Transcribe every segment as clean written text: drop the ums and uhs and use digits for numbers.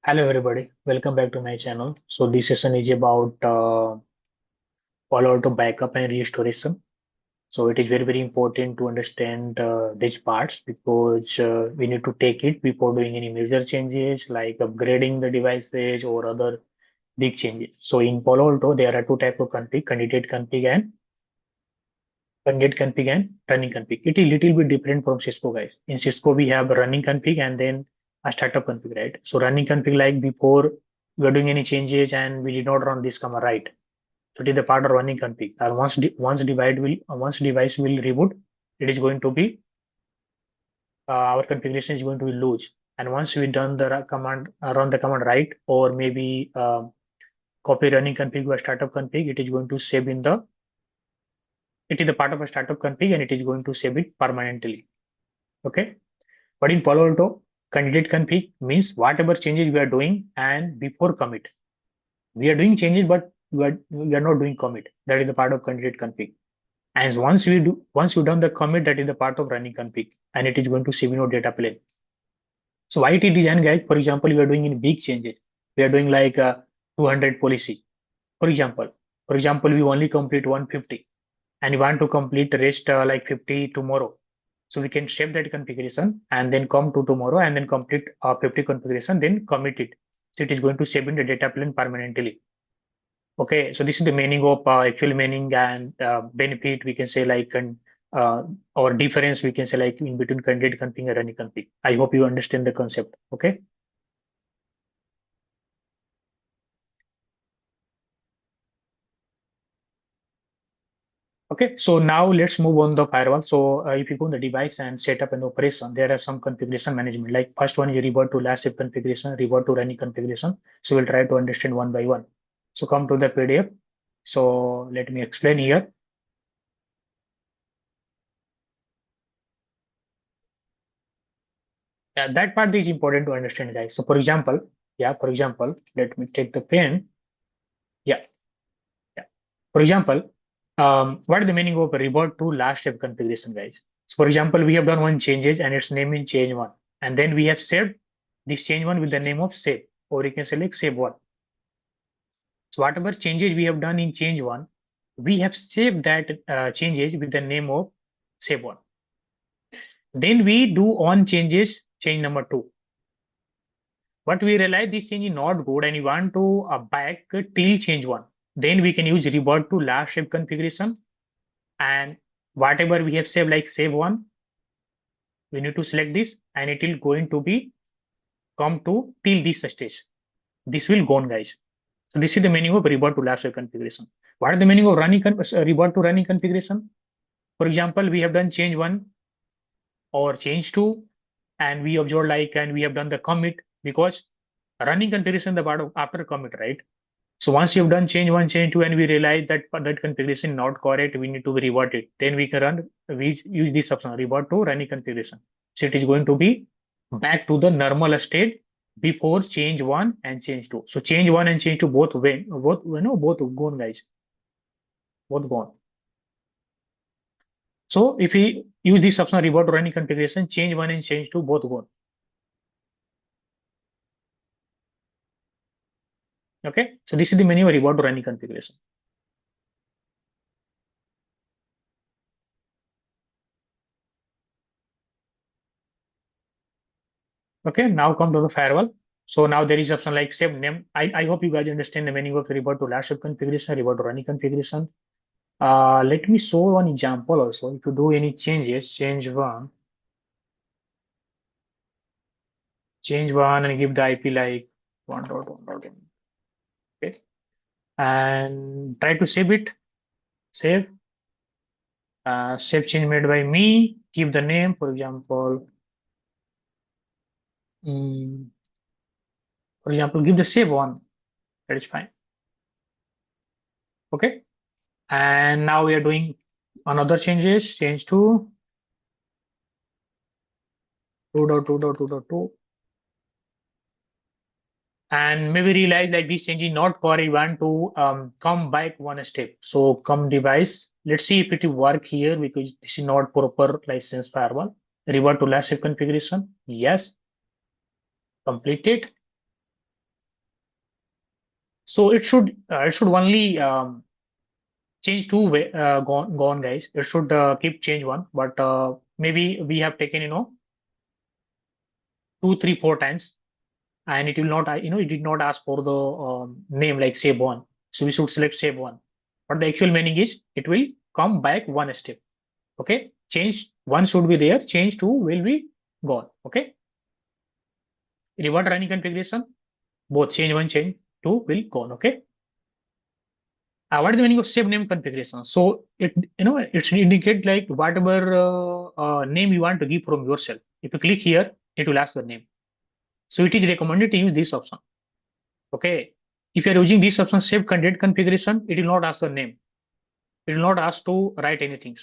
Hello everybody, welcome back to my channel. So this session is about Palo Alto backup and restoration. So it is very important to understand these parts because we need to take it before doing any major changes like upgrading the devices or other big changes. So in Palo Alto there are two type of config, candidate config and running config. It is little bit different from Cisco guys. In Cisco we have a running config and then a startup config, right? So running config like before we are doing any changes and we did not run this command, right? So it is the part of running config. And once device will reboot, it is going to be our configuration is going to be loose. And once we done the command, run the command right, or maybe copy running config or startup config, it is going to save in the it is the part of a startup config and it is going to save it permanently. Okay. But in Palo Alto, candidate config means whatever changes we are doing and before commit. We are doing changes, but we are not doing commit. That is the part of candidate config. And once you done the commit, that is the part of running config, and it is going to save in your data plane. So why it is designed, guys? For example, we are doing in big changes. We are doing like 200 policy. For example, we only complete 150, and we want to complete the rest like 50 tomorrow. So we can save that configuration and then come to tomorrow and then complete 50 configuration, then commit it. So it is going to save in the data plane permanently. Okay, so this is the meaning of actual meaning and benefit we can say like uh, or difference we can say like in between candidate config and running config. I hope you understand the concept. Okay. Okay, so now let's move on the firewall. So if you go on the device and setup and operation, there are some configuration management. Like first one, you revert to last step configuration, revert to running configuration. So we'll try to understand one by one. So come to the PDF. So let me explain here. Yeah, that part is important to understand, guys. So for example, let me take the pen. Yeah, yeah. For example, what is the meaning of revert to last step configuration, guys? So for example, we have done one changes and its name is change one, and then we have saved this change one with the name of save, or you can select save one. So whatever changes we have done in change one, we have saved that changes with the name of save one. Then we do on changes, change number two. But we realize this change is not good and we want to back till change one. Then we can use revert to last shape configuration, and whatever we have saved like save one, we need to select this and it will going to be come to till this stage. This will gone, guys. So this is the meaning of revert to last shape configuration. What is the meaning of revert to running configuration? For example, we have done change one or change two, and we observe like and we have done the commit because running configuration the part of after commit, right? So once you've done change one, change two, and we realize that that configuration is not correct, we need to revert it. Then we use this option, revert to running configuration. So it is going to be back to the normal state before change one and change two. So change one and change two both gone, guys, both gone. So if we use this option, revert to running configuration, change one and change two both gone. Okay, so this is the menu revert to running configuration. Okay, now come to the firewall. So now there is option like save name. I hope you guys understand the meaning of revert to last step configuration, revert to running configuration. Let me show one example also. If you do any changes, change one and give the IP like 1.1.1. Okay, and try to save it. Save. Save change made by me. Give the name, for example. mm, for example, give the save one. That is fine. Okay. And now we are doing another changes. Change to 2.2.2.2, and maybe realize like this change is not correct. We want to come back one step. So come device. Let's see if it will work here because this is not proper license firewall. Revert to last step configuration. Yes, completed. So it should only change two way gone guys. It should keep change one, but maybe we have taken two, three, four times, and it will not it did not ask for the name like save one. So we should select save one. But the actual meaning is it will come back one step. Okay, change one should be there, change two will be gone. Okay, reward running configuration, both change one, change two will gone. Okay. What is the meaning of save name configuration? So it should indicate like whatever name you want to give from yourself. If you click here, it will ask your name. So it is recommended to use this option. Okay. If you are using this option, save candidate configuration, it will not ask your name. It will not ask to write anything.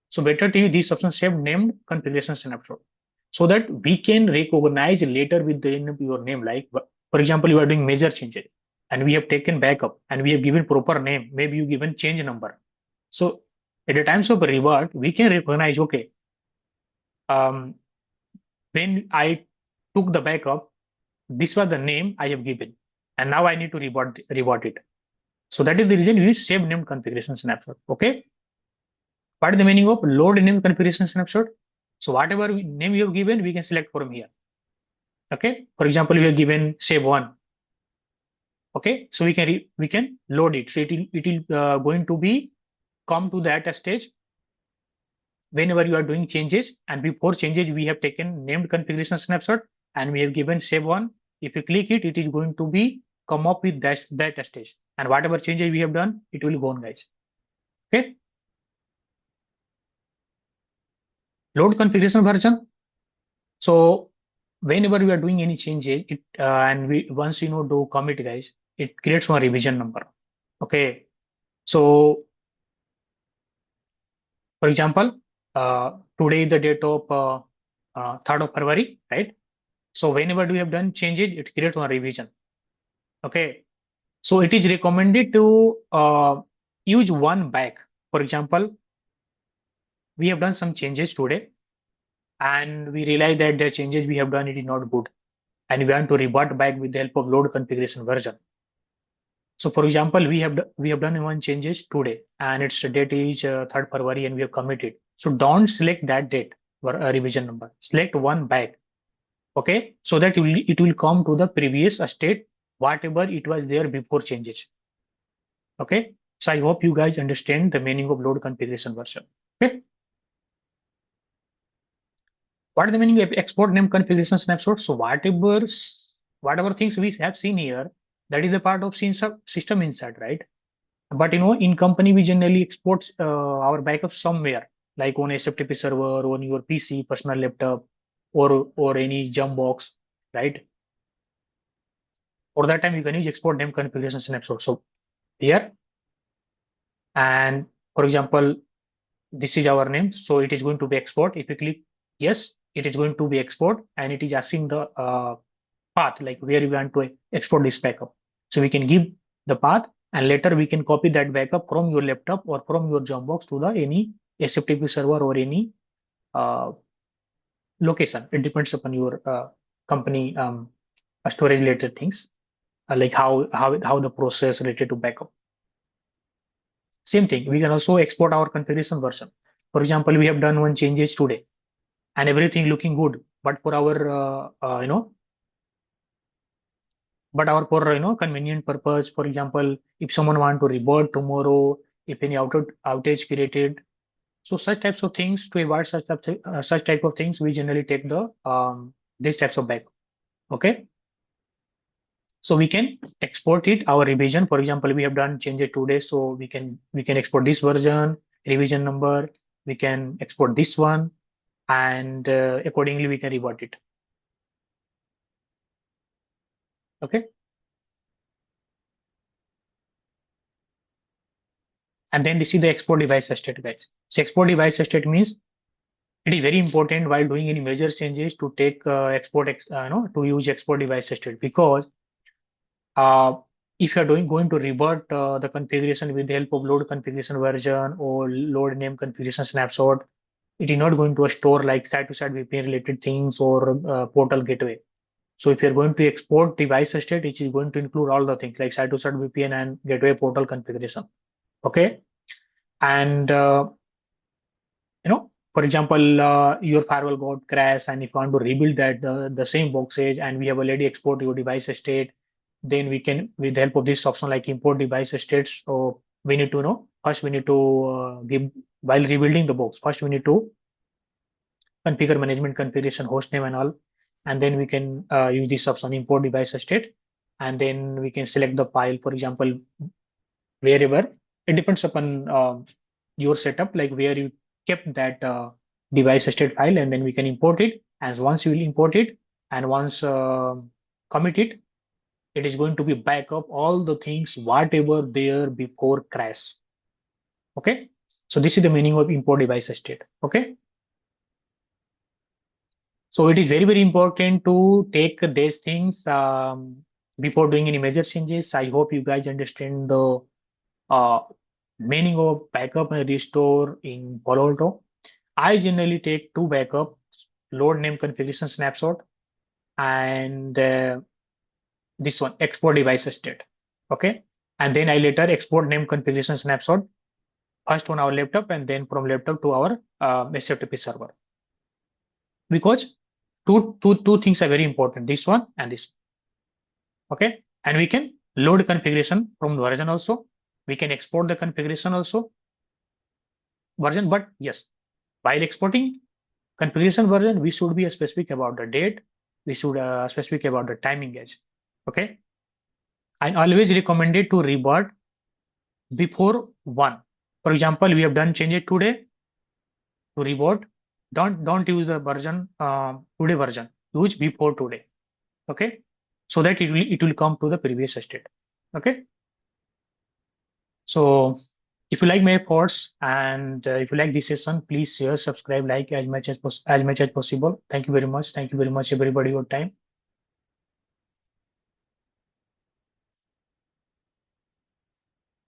So better to use this option, save named configuration snapshot, so that we can recognize later with the your name. Like for example, you are doing major changes and we have taken backup and we have given proper name. Maybe you given change number. So at the times of reward, we can recognize, okay, um, when I took the backup, this was the name I have given, and now I need to reward it. So that is the reason we use save named configuration snapshot. Okay. What is the meaning of load name configuration snapshot? So whatever name you have given, we can select from here. Okay. For example, we have given save one. Okay. So we can load it. So it will going to be come to that stage whenever you are doing changes, and before changes we have taken named configuration snapshot and we have given save one. If you click it, it is going to be come up with that stage, and whatever changes we have done, it will go on guys. Okay. Load configuration version. So whenever we are doing any changes, it and we once do commit guys, it creates one revision number. Okay. So for example, today is the date of 3rd of February, right? So whenever we have done changes, it creates one revision. Okay. So it is recommended to use one back. For example, we have done some changes today and we realize that the changes we have done it is not good, and we want to revert back with the help of load configuration version. So for example, we have done one changes today and its date is 3rd February and we have committed. So don't select that date for a revision number. Select one back. Okay. So that it will come to the previous state, whatever it was there before changes. Okay. So I hope you guys understand the meaning of load configuration version. Okay. What is the meaning of export name configuration snapshot? So whatever things we have seen here, that is a part of system insight, right? But in company, we generally export our backups somewhere, like on SFTP server, on your PC, personal laptop, or any jump box, right? For that time, you can use export name configuration snapshot. So here, and for example, this is our name, so it is going to be export. If you click yes, it is going to be export, and it is asking the path, like where you want to export this backup. So we can give the path, and later we can copy that backup from your laptop or from your jump box to the any SFTP server or any uh, location. It depends upon your company storage related things, like how the process related to backup. Same thing, we can also export our configuration version. For example, we have done one changes today and everything looking good, but for our for convenient purpose, for example, if someone want to reboot tomorrow, if any outage created, so such types of things, to avoid such type of things, we generally take the these types of back. Okay. So we can export it our revision. For example, we have done changes today, so we can export this version, revision number, we can export this one, and accordingly we can revert it. Okay. And then this is the export device state, guys. So export device state means it is very important while doing any major changes to take to use export device state, because uh, if you are going to revert the configuration with the help of load configuration version or load name configuration snapshot, it is not going to store like side to side VPN related things or portal gateway. So if you're going to export device state, it is going to include all the things like site-to-site VPN and gateway portal configuration. Okay. And for example, your firewall got crash, and if you want to rebuild that the same boxes, and we have already exported your device state, then we can, with the help of this option like import device states. So we need to know first we need to give, while rebuilding the box, first we need to configure management configuration, host name and all, and then we can use this option import device state, and then we can select the file, for example, wherever. It depends upon your setup, like where you kept that device state file, and then we can import it. As once you will import it, and once commit it, it is going to be backup all the things whatever there before crash. Okay, so this is the meaning of import device state. Okay, so it is very, very important to take these things before doing any major changes. I hope you guys understand the uh, meaning of backup and restore in Palo Alto. I generally take two backups: load name configuration snapshot, and this one export device state. Okay, and then I later export name configuration snapshot first on our laptop, and then from laptop to our SFTP server, because two things are very important: this one and this. Okay, and we can load configuration from version also. We can export the configuration also version, but yes, while exporting configuration version, we should be specific about the date. We should specific about the timing edge. Okay, I always recommended to revert before one. For example, we have done changes today, to revert. Don't use a version today version. Use before today. Okay, so that it will come to the previous state. Okay, so if you like my thoughts, and if you like this session, please share, subscribe, like as much as possible. Thank you very much. Thank you very much, everybody, your time.